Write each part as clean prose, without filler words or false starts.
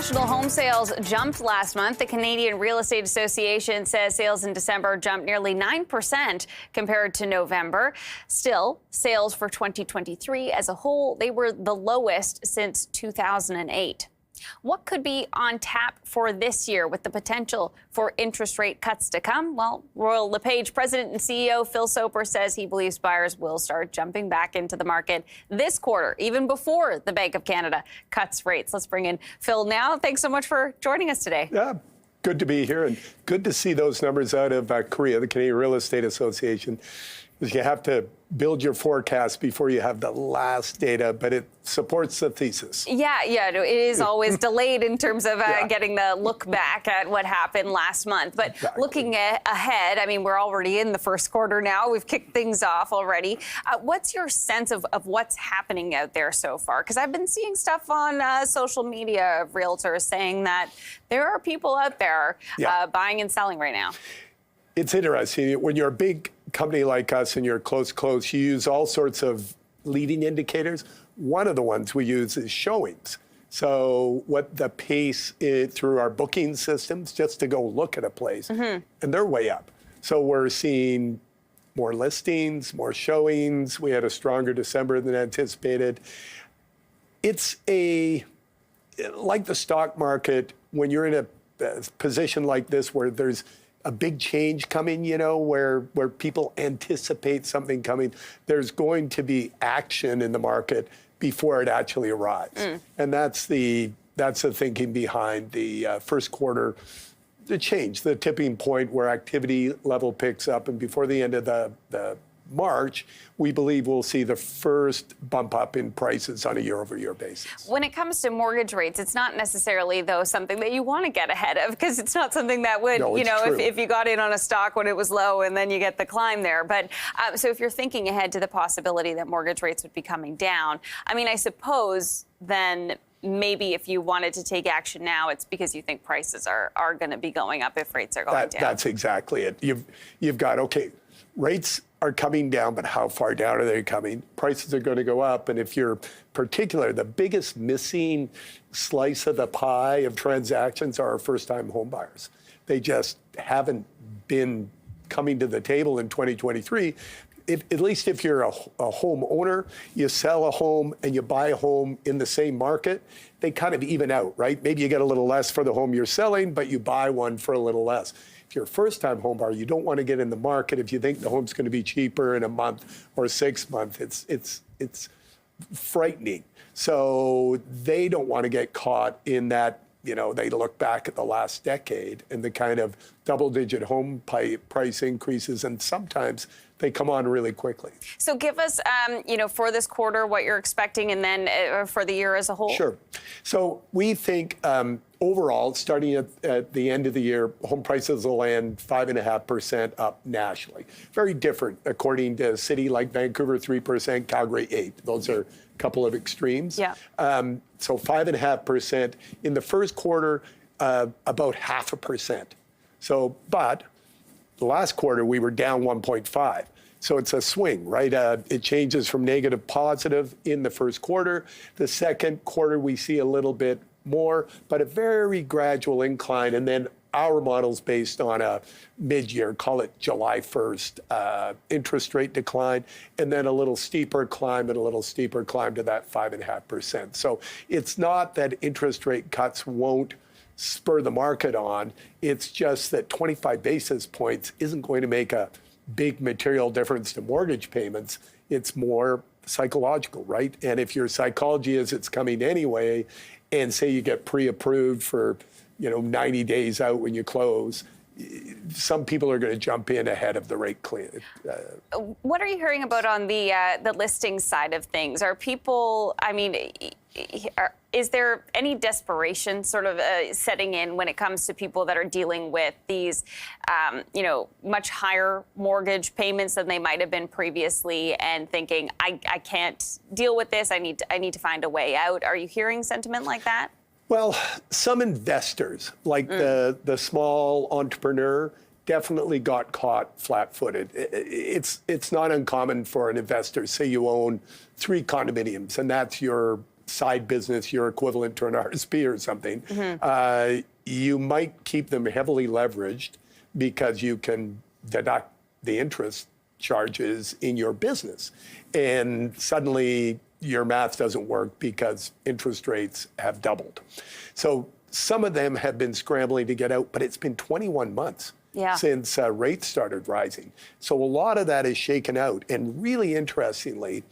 National home sales jumped last month. The Canadian Real Estate Association says sales in December jumped nearly 9% compared to November. Still, sales for 2023 as a whole, they were the lowest since 2008. What could be on tap for this year with the potential for interest rate cuts to come? Well, Royal LePage President and CEO Phil Soper says he believes buyers will start jumping back into the market this quarter, even before the Bank of Canada cuts rates. Let's bring in Phil now. Thanks so much for joining us today. Yeah, good to be here and good to see those numbers out of Korea, the Canadian Real Estate Association. You have to build your forecast before you have the last data, but it supports the thesis. Yeah, it is always delayed in terms of getting the look back at what happened last month. But looking ahead, I mean, we're already in the first quarter now. We've kicked things off already. What's your sense of what's happening out there so far? Because I've been seeing stuff on social media of realtors saying that there are people out there buying and selling right now. It's interesting. When you're a big company like us and you're close, you use all sorts of leading indicators. One of the ones we use is showings. So what the pace is through our booking systems, just to go look at a place, and they're way up. So we're seeing more listings, more showings. We had a stronger December than anticipated. It's like the stock market, when you're in a position like this where there's a big change coming, where people anticipate something coming, there's going to be action in the market before it actually arrives. And that's the thinking behind the first quarter, the change, the tipping point where activity level picks up. And before the end of the March, we believe we'll see the first bump up in prices on a year-over-year basis. When it comes to mortgage rates, it's not necessarily, though, something that you want to get ahead of, because it's not something that would, if you got in on a stock when it was low and then you get the climb there. But so if you're thinking ahead to the possibility that mortgage rates would be coming down, I mean, I suppose then maybe if you wanted to take action now, it's because you think prices are going to be going up if rates are going down. That's exactly it. You've got, rates are coming down, but how far down are they coming? Prices are going to go up. And if you're particular, the biggest missing slice of the pie of transactions are our first-time home buyers. They just haven't been coming to the table in 2023. At least if you're a home owner, you sell a home and you buy a home in the same market, they kind of even out, right? Maybe you get a little less for the home you're selling, but you buy one for a little less. If you're a first-time home buyer, you don't want to get in the market if you think the home's going to be cheaper in a month or 6 months. It's frightening. So they don't want to get caught in that. They look back at the last decade and the kind of double-digit home price increases, and sometimes they come on really quickly. So give us, for this quarter, what you're expecting, and then for the year as a whole. Sure. So we think overall, starting at the end of the year, home prices will land 5.5% up nationally. Very different, according to a city like Vancouver, 3%, Calgary, 8%. Those are a couple of extremes. Yeah. So 5.5%. In the first quarter, about 0.5%. So, but the last quarter, we were down 1.5%. So it's a swing, right? It changes from negative positive in the first quarter. The second quarter, we see a little bit more, but a very gradual incline. And then our model's based on a mid-year, call it July 1st, interest rate decline, and then a little steeper climb and a little steeper climb to that 5.5%. So it's not that interest rate cuts won't spur the market on. It's just that 25 basis points isn't going to make a big material difference to mortgage payments. It's more psychological, right? And if your psychology is it's coming anyway, and say you get pre-approved for 90 days out when you close, some people are going to jump in ahead of the rate clear. What are you hearing about on the listing side of things? Are people, is there any desperation sort of setting in when it comes to people that are dealing with these, much higher mortgage payments than they might have been previously, and thinking, I can't deal with this, I need to find a way out? Are you hearing sentiment like that? Well, some investors, like the small entrepreneur, definitely got caught flat-footed. It's not uncommon for an investor, say you own 3 condominiums, and that's your side business, you're equivalent to an RSP or something, you might keep them heavily leveraged because you can deduct the interest charges in your business. And suddenly your math doesn't work because interest rates have doubled. So some of them have been scrambling to get out, but it's been 21 months since rates started rising. So a lot of that is shaken out. And really interestingly,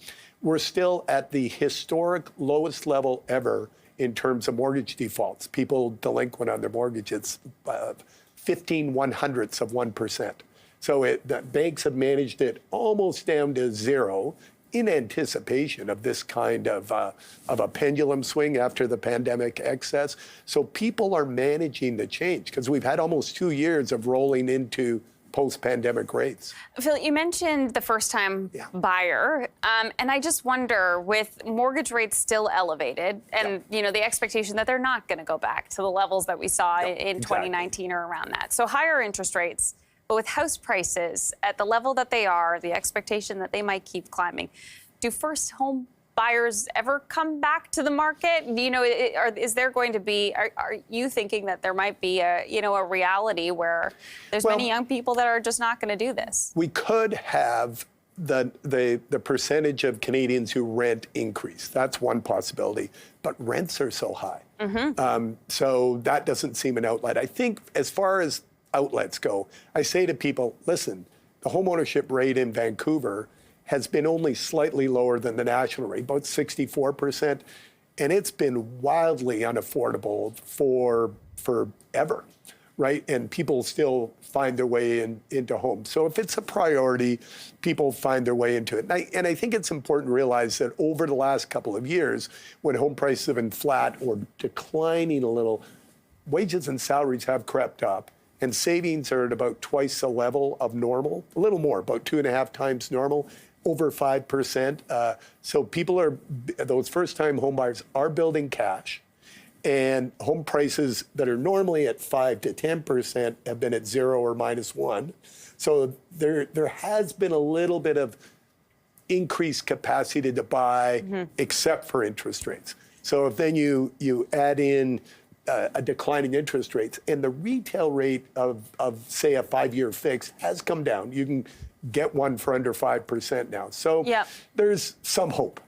we're still at the historic lowest level ever in terms of mortgage defaults. People delinquent on their mortgages, 0.15 So the banks have managed it almost down to zero in anticipation of this kind of a pendulum swing after the pandemic excess. So people are managing the change because we've had almost 2 years of rolling into post-pandemic rates. Phil, you mentioned the first-time buyer, and I just wonder, with mortgage rates still elevated, and the expectation that they're not going to go back to the levels that we saw in 2019 or around that. So higher interest rates, but with house prices at the level that they are, the expectation that they might keep climbing, do first home buyers ever come back to the market? Is there going to be? Are you thinking that there might be a reality where there's many young people that are just not going to do this? We could have the percentage of Canadians who rent increase. That's one possibility, but rents are so high, so that doesn't seem an outlet. I think as far as outlets go, I say to people, listen, the homeownership rate in Vancouver has been only slightly lower than the national rate, about 64%, and it's been wildly unaffordable for forever, right? And people still find their way into homes. So if it's a priority, people find their way into it. And I think it's important to realize that over the last couple of years, when home prices have been flat or declining a little, wages and salaries have crept up, and savings are at about twice the level of normal, a little more, about 2.5 times normal, over 5%. So those first-time home buyers are building cash, and home prices that are normally at 5 to 10% have been at 0 or -1. So there has been a little bit of increased capacity to buy, except for interest rates. So if then you add in a declining interest rates, and the retail rate of say a 5-year fix has come down. You can get one for under 5% now. So there's some hope.